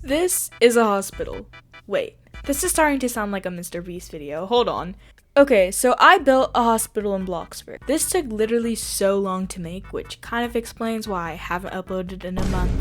This is a hospital. Wait, this is starting to sound like a Mr. Beast video. Hold on. Okay, so I built a hospital in Bloxburg. This took literally so long to make, which kind of explains why I haven't uploaded in a month.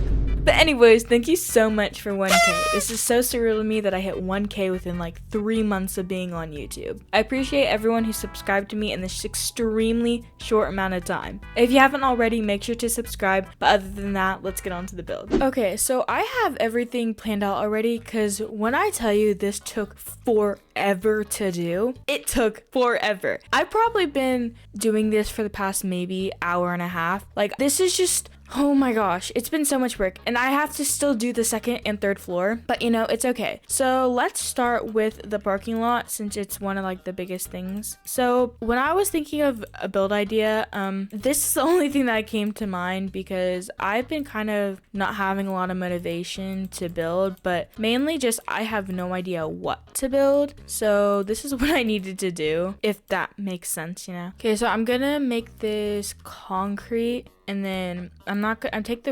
But anyways, thank you so much for 1K. This is so surreal to me that I hit 1K within like 3 months of being on YouTube. I appreciate everyone who subscribed to me in this extremely short amount of time. If you haven't already, make sure to subscribe. But other than that, let's get on to the build. Okay, so I have everything planned out already because when I tell you this took forever to do, it took forever. I've probably been doing this for the past maybe hour and a half. Like, this is just... oh my gosh, it's been so much work, and I have to still do the second and third floor, but you know, it's okay. So let's start with the parking lot since it's one of like the biggest things. So when I was thinking of a build idea, this is the only thing that came to mind because I've been kind of not having a lot of motivation to build, but mainly just I have no idea what to build. So this is what I needed to do, if that makes sense, you know? Okay, so I'm gonna make this concrete. And then I'm gonna take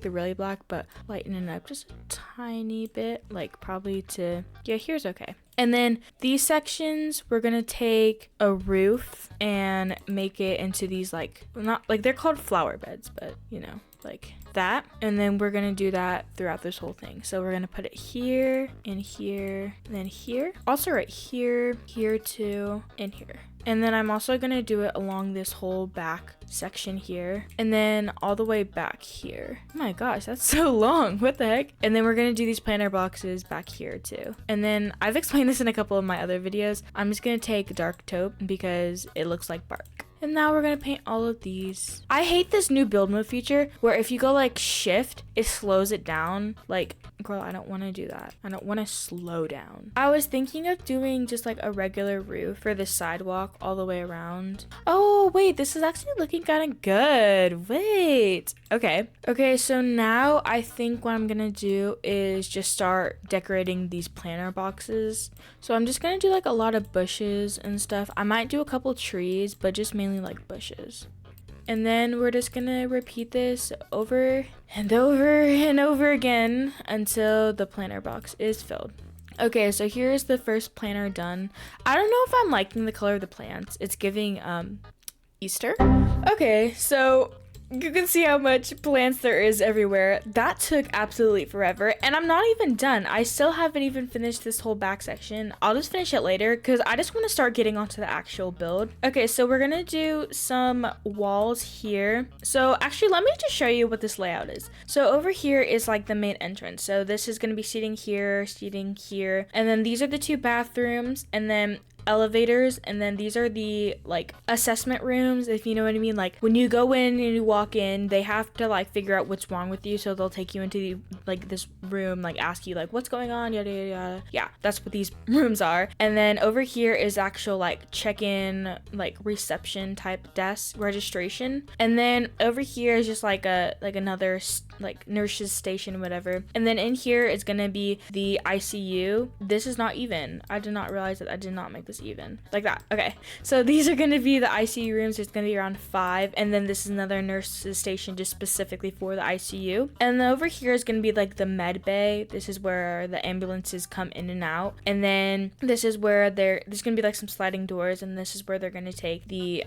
the really black, but lighten it up just a tiny bit, like probably to, yeah, here's okay. And then these sections, we're gonna take a roof and make it into these like, not like they're called flower beds, but you know, like that. And then we're gonna do that throughout this whole thing. So we're gonna put it here and here, and then here. Also right here, here too, and here. And then I'm also gonna do it along this whole back section here, and then all the way back here. Oh my gosh, that's so long. What the heck? And then we're gonna do these planter boxes back here too. And then I've explained this in a couple of my other videos. I'm just gonna take dark taupe because it looks like bark. And now we're gonna paint all of these. I hate this new build mode feature where if you go like shift, it slows it down. Like, girl, I don't want to do that. I don't want to slow down. I was thinking of doing just like a regular roof for the sidewalk all the way around. Oh, wait, this is actually looking kind of good. Wait. Okay, so now I think what I'm gonna do is just start decorating these planter boxes. So I'm just gonna do like a lot of bushes and stuff. I might do a couple trees, but just mainly like bushes. And then we're just gonna repeat this over and over and over again until the planter box is filled. Okay, so here's the first planter done. I don't know if I'm liking the color of the plants. It's giving Easter. Okay, so you can see how much plants there is everywhere. That took absolutely forever, and I'm not even done. I still haven't even finished this whole back section. I'll just finish it later because I just want to start getting onto the actual build. Okay, so we're gonna do some walls here. So actually, let me just show you what this layout is. So over here is like the main entrance. So this is gonna be seating here, and then these are the two bathrooms, and then elevators, and then these are the like assessment rooms, if you know what I mean. Like when you go in and you walk in, they have to like figure out what's wrong with you, so they'll take you into the like this room, like ask you like what's going on, yada yada yada. Yeah, that's what these rooms are. And then over here is actual like check-in, like reception type desk registration. And then over here is just like another like nurse's station, whatever. And then in here is gonna be the ICU. This is not even. I did not realize that I did not make this even like that. Okay, so these are going to be the ICU rooms. There's going to be around 5, and then this is another nurse's station just specifically for the ICU. And then over here is going to be like the med bay. This is where the ambulances come in and out, and then this is where there's going to be like some sliding doors, and this is where they're going to take the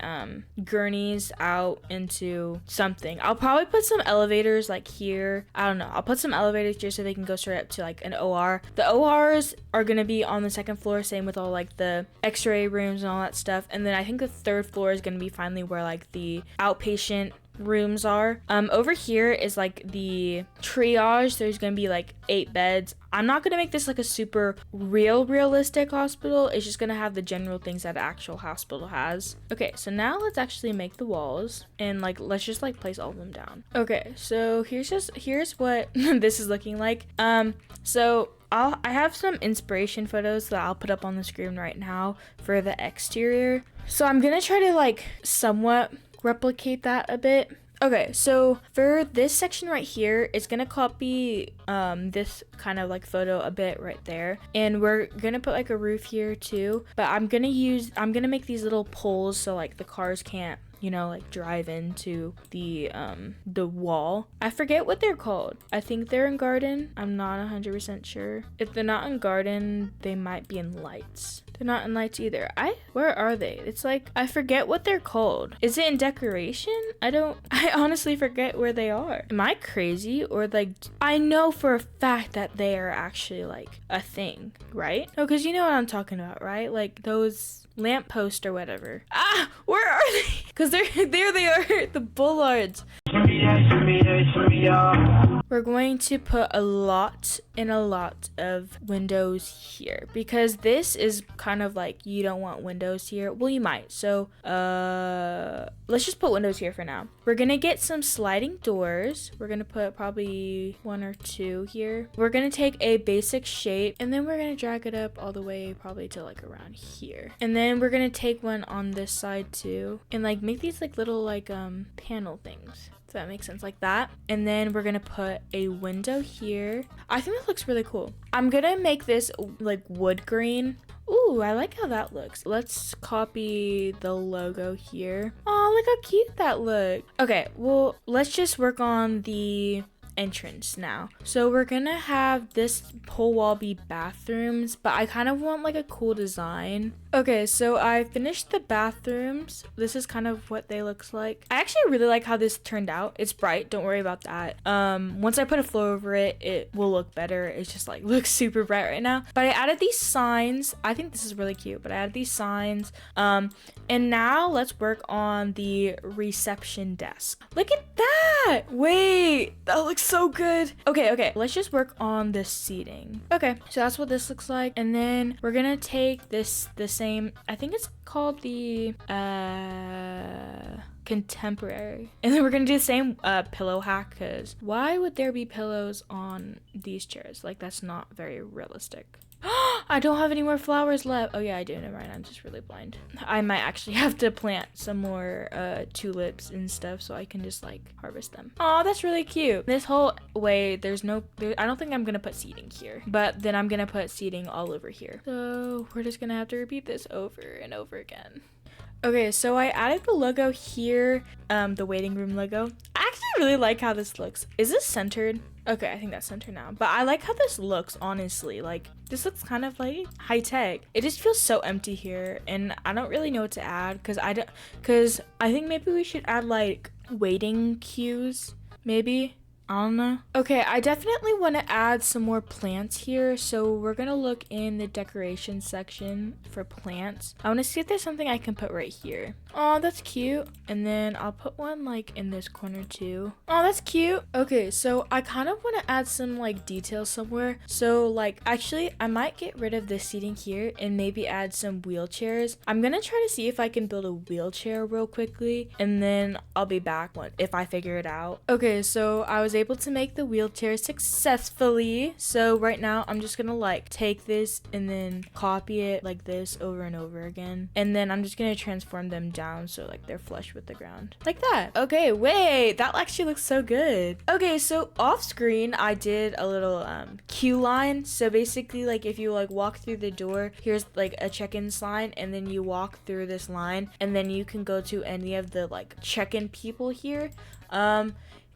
gurneys out into something. I'll probably put some elevators like here. I don't know, I'll put some elevators here so they can go straight up to like an OR. The ORs are going to be on the second floor, same with all like the x-ray rooms and all that stuff. And then I think the third floor is going to be finally where like the outpatient rooms are. Over here is like the triage. There's going to be like 8 beds. I'm not going to make this like a super realistic hospital. It's just going to have the general things that an actual hospital has. Okay, so now let's actually make the walls, and like let's just like place all of them down. Okay, so here's what this is looking like. So I have some inspiration photos that I'll put up on the screen right now for the exterior. So I'm gonna try to like somewhat replicate that a bit. Okay, so for this section right here, it's gonna copy this kind of like photo a bit right there, and we're gonna put like a roof here too. But I'm gonna make these little poles so like the cars can't you know, like drive into the wall. I forget what they're called. I think they're in garden. I'm not 100% sure. If they're not in garden, they might be in lights. They're not in lights either. Where are they? It's like, I forget what they're called. Is it in decoration? I honestly forget where they are. Am I crazy? Or like, I know for a fact that they are actually like a thing, right? No, because you know what I'm talking about, right? Like those lampposts or whatever. Ah, where are they? Because there they are, the bollards. We're going to put a lot of windows here because this is kind of like, you don't want windows here. Well, you might. So let's just put windows here for now. We're gonna get some sliding doors. We're gonna put probably 1 or 2 here. We're gonna take a basic shape and then we're gonna drag it up all the way probably to like around here. And then we're gonna take one on this side too and like make these like little like panel things. So that makes sense, like that. And then we're gonna put a window here. I think that looks really cool. I'm gonna make this like wood green. Ooh, I like how that looks. Let's copy the logo here. Oh, look how cute that looks. Okay, well, let's just work on the entrance now. So we're gonna have this whole wall be bathrooms, but I kind of want like a cool design. Okay, so I finished the bathrooms. This is kind of what they looks like. I actually really like how this turned out. It's bright, don't worry about that. Once I put a floor over it, it will look better. It's just like looks super bright right now. But I added these signs. I think this is really cute, but I added these signs. And now let's work on the reception desk. Look at that! Wait, that looks so good. Okay, let's just work on the seating. Okay, so that's what this looks like. And then we're gonna take the same, I think it's called the contemporary, and then we're gonna do the same pillow hack, because why would there be pillows on these chairs? Like, that's not very realistic. I don't have any more flowers left. Oh yeah, I do. Never mind. I'm just really blind. I might actually have to plant some more tulips and stuff so I can just like harvest them. Oh, that's really cute. This whole way, I don't think I'm gonna put seating here, but then I'm gonna put seating all over here. So we're just gonna have to repeat this over and over again. Okay, so I added the logo here, the waiting room logo. I actually really like how this looks. Is this centered? Okay, I think that's centered now. But I like how this looks, honestly. Like, this looks kind of like high tech. It just feels so empty here, and I don't really know what to add because I think maybe we should add like waiting queues, maybe. I don't know. Okay, I definitely want to add some more plants here, so we're gonna look in the decoration section for plants. I want to see if there's something I can put right here. Oh, that's cute. And then I'll put one like in this corner too. Oh, that's cute. Okay, so I kind of want to add some like details somewhere. So like, actually, I might get rid of this seating here and maybe add some wheelchairs. I'm gonna try to see if I can build a wheelchair real quickly, and then I'll be back if I figure it out. Okay, so I was able to make the wheelchair successfully. So right now I'm just gonna like take this and then copy it like this over and over again, and then I'm just gonna transform them down so like they're flush with the ground like that. Okay, wait, that actually looks so good. Okay, so off screen I did a little queue line. So basically, like, if you like walk through the door, here's like a check-in sign, and then you walk through this line, and then you can go to any of the like check-in people here.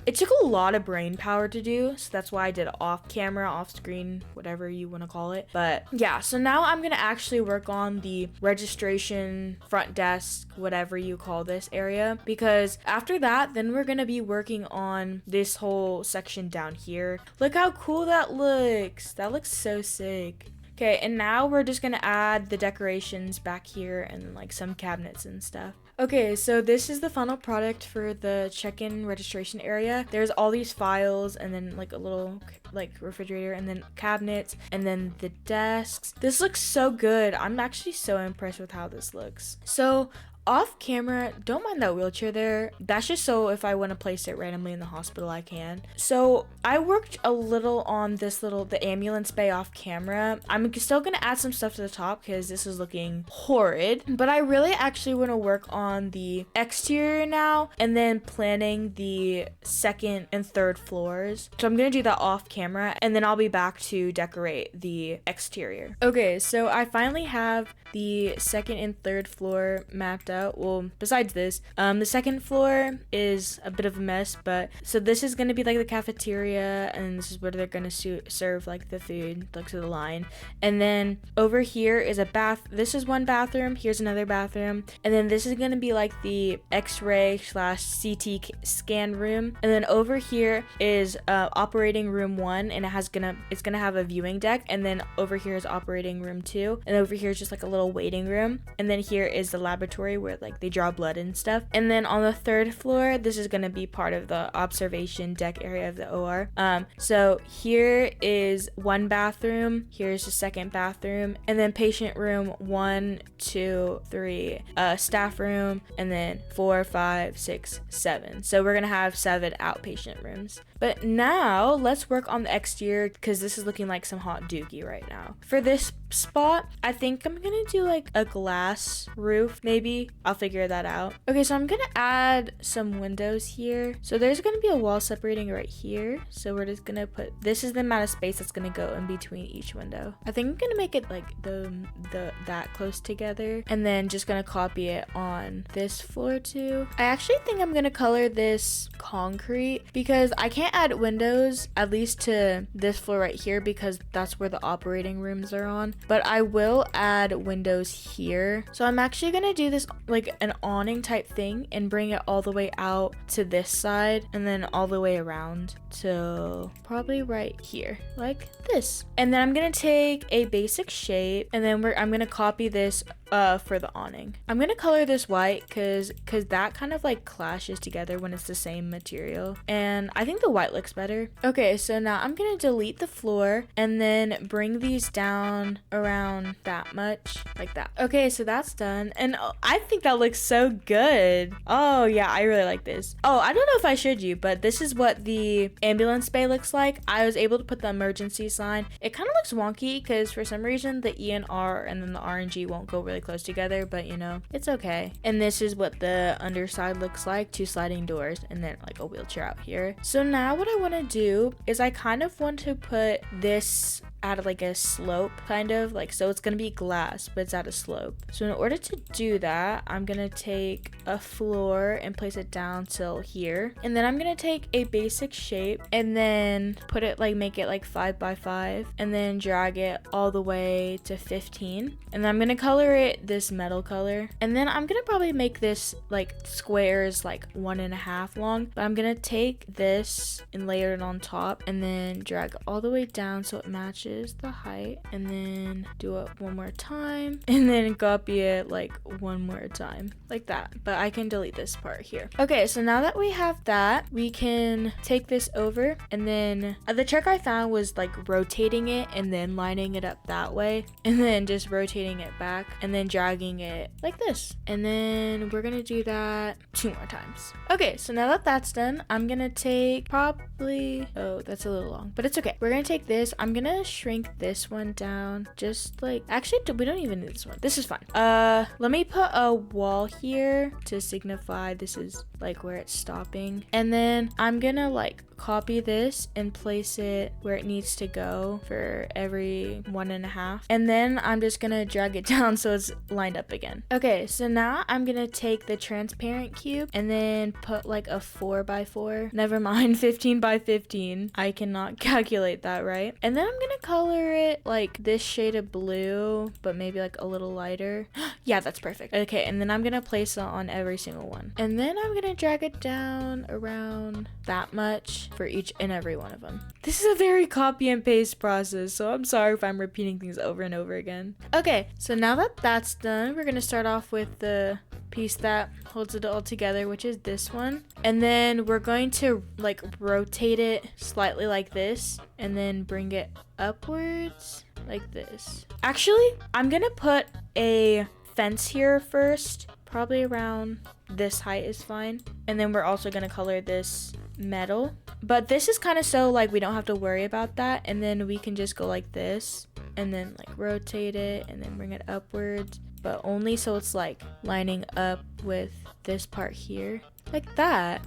It took a lot of brain power to do, so that's why I did off camera, off screen, whatever you want to call it. But yeah, so now I'm gonna actually work on the registration, front desk, whatever you call this area, because after that, then we're gonna be working on this whole section down here. Look how cool that looks. That looks so sick. Okay, and now we're just gonna add the decorations back here and like some cabinets and stuff. Okay, so this is the final product for the check-in registration area. There's all these files, and then like a little like refrigerator, and then cabinets, and then the desks. This looks so good. I'm actually so impressed with how this looks. So off camera, don't mind that wheelchair there. That's just so if I want to place it randomly in the hospital, I can. So I worked a little on the ambulance bay off camera. I'm still gonna add some stuff to the top because this is looking horrid, but I really actually want to work on the exterior now, and then planning the second and third floors. So I'm gonna do that off camera, and then I'll be back to decorate the exterior. Okay, so I finally have the second and third floor mapped out. out. Well, besides this, the second floor is a bit of a mess, but so this is going to be like the cafeteria, and this is where they're going to serve like the food, like to the line. And then over here is a bath. This is one bathroom. Here's another bathroom. And then this is going to be like the x-ray / CT scan room. And then over here is operating room 1, and it's gonna have a viewing deck. And then over here is operating room 2, and over here is just like a little waiting room. And then here is the laboratory where like they draw blood and stuff. And then on the third floor, this is gonna be part of the observation deck area of the OR. So here is one bathroom, here's the second bathroom, and then patient room 1, 2, 3, staff room, and then 4, 5, 6, 7. So we're gonna have 7 outpatient rooms. But now let's work on the exterior, because this is looking like some hot dookie right now. For this spot, I think I'm gonna do like a glass roof, maybe. I'll figure that out. Okay, so I'm gonna add some windows here. So there's gonna be a wall separating right here. So we're just gonna put, this is the amount of space that's gonna go in between each window. I think I'm gonna make it like that close together, and then just gonna copy it on this floor too. I actually think I'm gonna color this concrete, because I can't add windows, at least to this floor right here, because that's where the operating rooms are on. But I will add windows here. So I'm actually gonna do this like an awning type thing and bring it all the way out to this side, and then all the way around to probably right here, like this. And then I'm gonna take a basic shape, and then I'm gonna copy this for the awning. I'm gonna color this white because that kind of like clashes together when it's the same material, and I think the white looks better. Okay, so now I'm gonna delete the floor and then bring these down around that much, like that. Okay, so that's done, and I think that looks so good. Oh yeah, I really like this. Oh, I don't know if I showed you, but this is what the ambulance bay looks like. I was able to put the emergency sign. It kind of looks wonky because for some reason the E and R and then the R and G won't go really close together, but you know, it's okay. And this is what the underside looks like, 2 sliding doors, and then like a wheelchair out here. So now what I want to do is I kind of want to put this at like a slope, kind of like, so it's gonna be glass, but it's at a slope. So in order to do that, I'm gonna take a floor and place it down till here, and then I'm gonna take a basic shape and then put it like, make it like 5 by 5, and then drag it all the way to 15, and then I'm gonna color it this metal color, and then I'm gonna probably make this like squares like 1.5 long, but I'm gonna take this and layer it on top, and then drag all the way down so it matches the height, and then do it one more time, and then copy it like one more time, like that. But I can delete this part here. Okay, so now that we have that, we can take this over, and then the trick I found was like rotating it and then lining it up that way, and then just rotating it back and then dragging it like this. And then we're gonna do that 2 more times. Okay, so now that that's done, I'm gonna take probably, oh, that's a little long, but it's okay. We're gonna take this, I'm gonna shrink this one down, just like, actually we don't even need this one, this is fine. Let me put a wall here to signify this is like where it's stopping, and then I'm gonna like copy this and place it where it needs to go for every 1.5, and then I'm just gonna drag it down so it's lined up again. Okay, so now I'm gonna take the transparent cube and then put like a 4 by 4, never mind, 15 by 15. I cannot calculate that right. And then I'm gonna color it like this shade of blue, but maybe like a little lighter. Yeah, that's perfect. Okay, and then I'm gonna place it on every single one, and then I'm gonna drag it down around that much for each and every one of them. This is a very copy and paste process, so I'm sorry if I'm repeating things over and over again. Okay, so now that that's done, we're gonna start off with the piece that holds it all together, which is this one, and then we're going to like rotate it slightly like this, and then bring it upwards like this. Actually, I'm gonna put a fence here first, probably around this height is fine, and then we're also gonna color this metal, but this is kind of so like we don't have to worry about that, and then we can just go like this and then like rotate it and then bring it upwards, but only so it's like lining up with this part here, like that.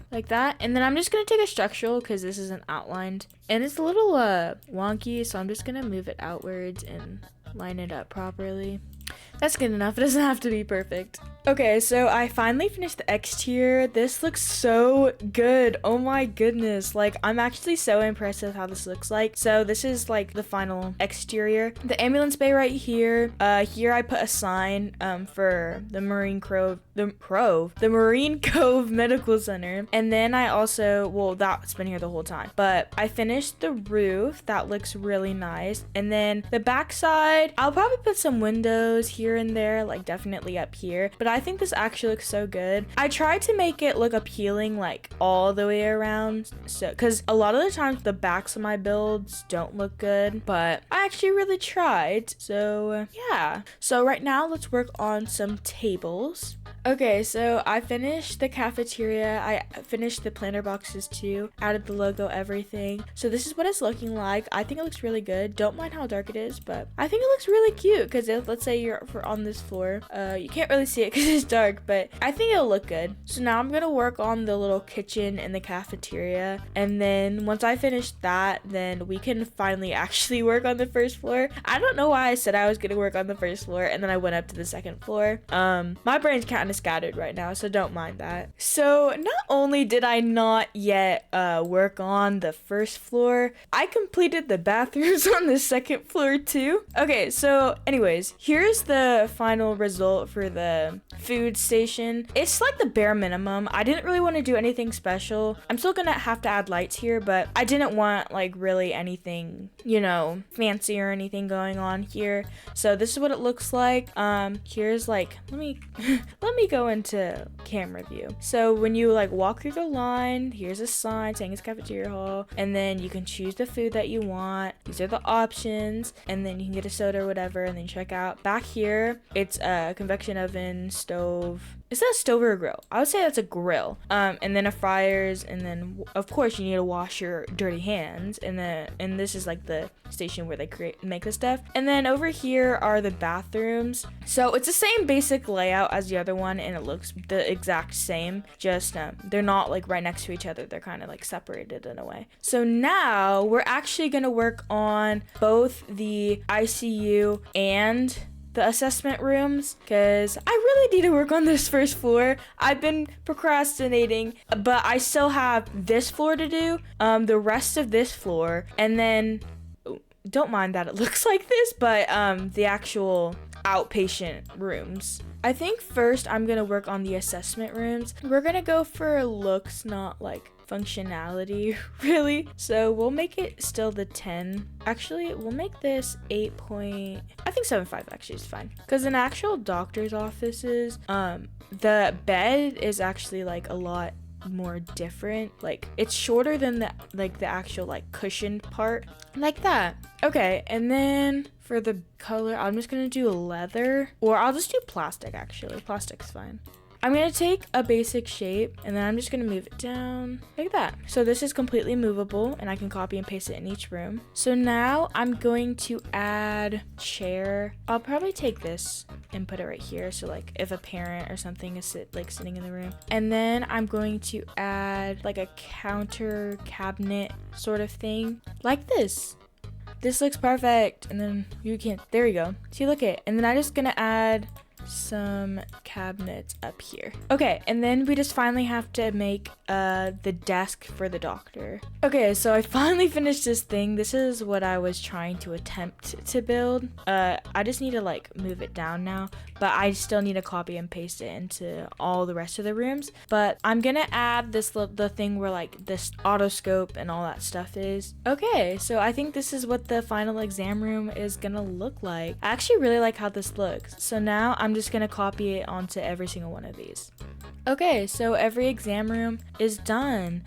And then I'm just gonna take a structural because this isn't outlined and it's a little wonky, so I'm just gonna move it outwards and line it up properly. That's good enough. It doesn't have to be perfect. Okay, so I finally finished the exterior. This looks so good. Oh my goodness. Like, I'm actually so impressed with how this looks like. So this is like the final exterior. The ambulance bay right here. Here I put a sign for the Marine Cove Medical Center. And then I also, well, that's been here the whole time. But I finished the roof. That looks really nice. And then the backside, I'll probably put some windows here and there, like definitely up here. But I think this actually looks so good. I tried to make it look appealing like all the way around, so because a lot of the times the backs of my builds don't look good, but I actually really tried. So yeah, so right now let's work on some tables. Okay, so I finished the cafeteria. I finished the planter boxes too, added the logo, everything. So this is what it's looking like. I think it looks really good. Don't mind how dark it is, but I think it looks really cute because let's say you're on this floor. You can't really see it because it's dark, but I think it'll look good. So now I'm gonna work on the little kitchen in the cafeteria, and then once I finish that, then we can finally actually work on the first floor. I don't know why I said I was gonna work on the first floor and then I went up to the second floor. My brain's kind of scattered right now, so don't mind that. So not only did I not yet work on the first floor, I completed the bathrooms on the second floor too. Okay, so anyways, here's the final result for the food station. It's like the bare minimum. I didn't really want to do anything special. I'm still gonna have to add lights here, but I didn't want like really anything, you know, fancy or anything going on here. So this is what it looks like. Here's like, let me go into camera view. So when you like walk through the line, here's a sign saying it's cafeteria hall, and then you can choose the food that you want. These are the options, and then you can get a soda or whatever, and then check out. Back here, it's a convection oven, stove. Is that a stove or a grill? I would say that's a grill. And then a fryers, and then of course you need to wash your dirty hands. And this is like the station where they make the stuff. And then over here are the bathrooms. So it's the same basic layout as the other one, and it looks the exact same. Just they're not like right next to each other. They're kind of like separated in a way. So now we're actually gonna work on both the ICU and the assessment rooms, because I really need to work on this first floor. I've been procrastinating, but I still have this floor to do, the rest of this floor, and then don't mind that it looks like this, but the actual outpatient rooms. I think first I'm gonna work on the assessment rooms. We're gonna go for looks, not like functionality, really. So we'll make it still the 10. Actually, we'll make this 8 point, I think 7.5 actually is fine. Because in actual doctor's offices, the bed is actually like a lot more different. Like it's shorter than the actual like cushioned part, like that. Okay, and then for the color, I'm just gonna do leather, or I'll just do plastic. Actually, plastic's fine. I'm gonna take a basic shape, and then I'm just gonna move it down like that. So this is completely movable, and I can copy and paste it in each room. So now I'm going to add chair. I'll probably take this and put it right here, so like if a parent or something is sitting in the room. And then I'm going to add like a counter cabinet sort of thing, like this. This looks perfect. And then you can't, there we go. See, look it. And then I'm just gonna add some cabinets up here. Okay, and then we just finally have to make the desk for the doctor. Okay, so I finally finished this thing. This is what I was trying to attempt to build. I just need to like move it down now, but I still need to copy and paste it into all the rest of the rooms. But I'm gonna add this the thing where like this otoscope and all that stuff is. Okay, so I think this is what the final exam room is gonna look like. I actually really like how this looks. So now I'm just gonna copy it onto every single one of these. Okay, so every exam room is done.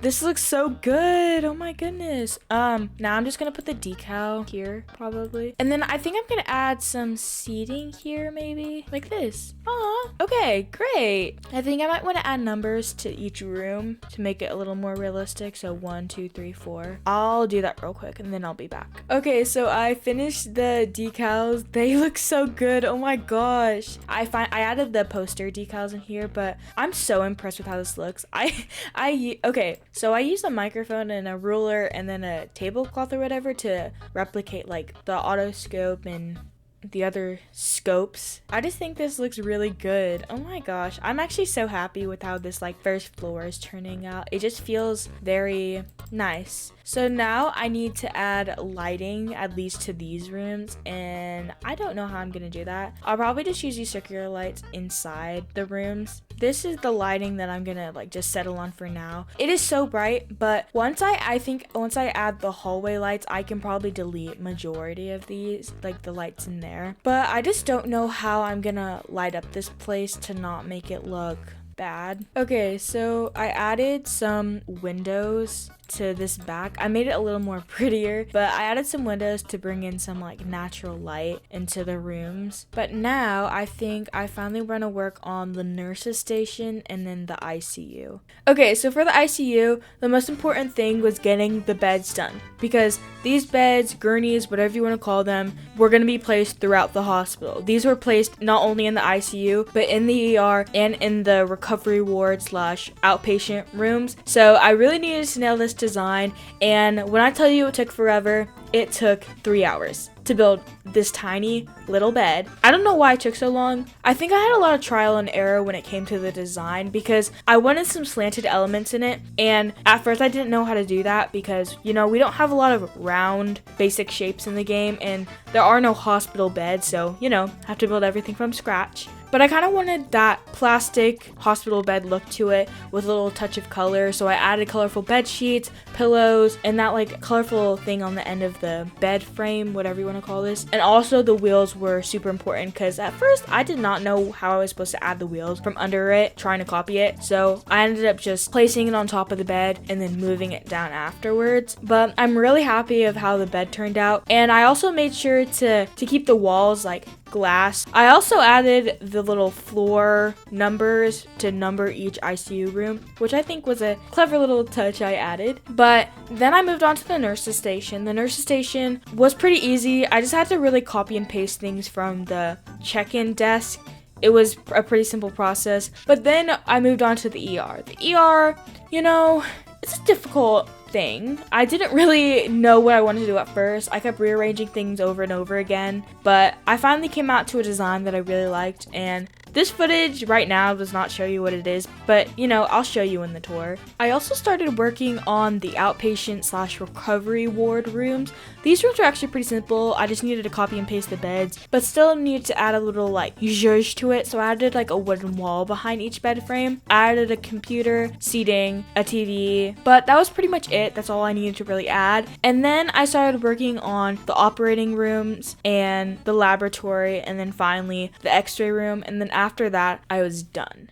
This looks so good. Oh my goodness. Now I'm just gonna put the decal here probably. And then I think I'm gonna add some seating here maybe, like this. Aw, okay, great. I think I might wanna add numbers to each room to make it a little more realistic. So 1, 2, 3, 4. I'll do that real quick and then I'll be back. Okay, so I finished the decals. They look so good. Oh my gosh. I added the poster decals in here, but I'm so impressed with how this looks. Okay. So I used a microphone and a ruler and then a tablecloth or whatever to replicate like the otoscope and the other scopes. I just think this looks really good. Oh my gosh, I'm actually so happy with how this like first floor is turning out. It just feels very nice. So now I need to add lighting, at least to these rooms, and I don't know how I'm gonna do that. I'll probably just use these circular lights inside the rooms. This is the lighting that I'm gonna like just settle on for now. It is so bright, but once I think once I add the hallway lights, I can probably delete majority of these, like the lights in there. But I just don't know how I'm gonna light up this place to not make it look bad. Okay, so I added some windows to this back. I made it a little more prettier, but I added some windows to bring in some like natural light into the rooms. But now I think I finally want to work on the nurses station and then the ICU. Okay, so for the ICU, the most important thing was getting the beds done, because these beds, gurneys, whatever you want to call them, were going to be placed throughout the hospital. These were placed not only in the ICU, but in the ER and in the recovery ward / outpatient rooms. So I really needed to nail this design, and when I tell you it took forever, it took 3 hours to build this tiny little bed. I don't know why it took so long. I think I had a lot of trial and error when it came to the design, because I wanted some slanted elements in it, and at first I didn't know how to do that because, you know, we don't have a lot of round basic shapes in the game, and there are no hospital beds, so, you know, have to build everything from scratch. But I kind of wanted that plastic hospital bed look to it with a little touch of color, so I added colorful bed sheets, pillows, and that like colorful thing on the end of the bed frame, whatever you want to call this. And also the wheels were super important, because at first I did not know how I was supposed to add the wheels from under it, trying to copy it. So I ended up just placing it on top of the bed and then moving it down afterwards. But I'm really happy of how the bed turned out. And I also made sure to keep the walls like glass. I also added the little floor numbers to number each ICU room, which I think was a clever little touch I added. But then I moved on to the nurses station. The nurses station was pretty easy. I just had to really copy and paste things from the check-in desk. It was a pretty simple process. But then I moved on to the ER. The ER, you know, it's a difficult thing. I didn't really know what I wanted to do at first. I kept rearranging things over and over again, but I finally came out to a design that I really liked, and this footage right now does not show you what it is, but you know, I'll show you in the tour. I also started working on the outpatient / recovery ward rooms. These rooms are actually pretty simple. I just needed to copy and paste the beds, but still needed to add a little like zhuzh to it. So I added like a wooden wall behind each bed frame. I added a computer, seating, a TV, but that was pretty much it. That's all I needed to really add. And then I started working on the operating rooms and the laboratory, and then finally the x-ray room, and then after that I was done.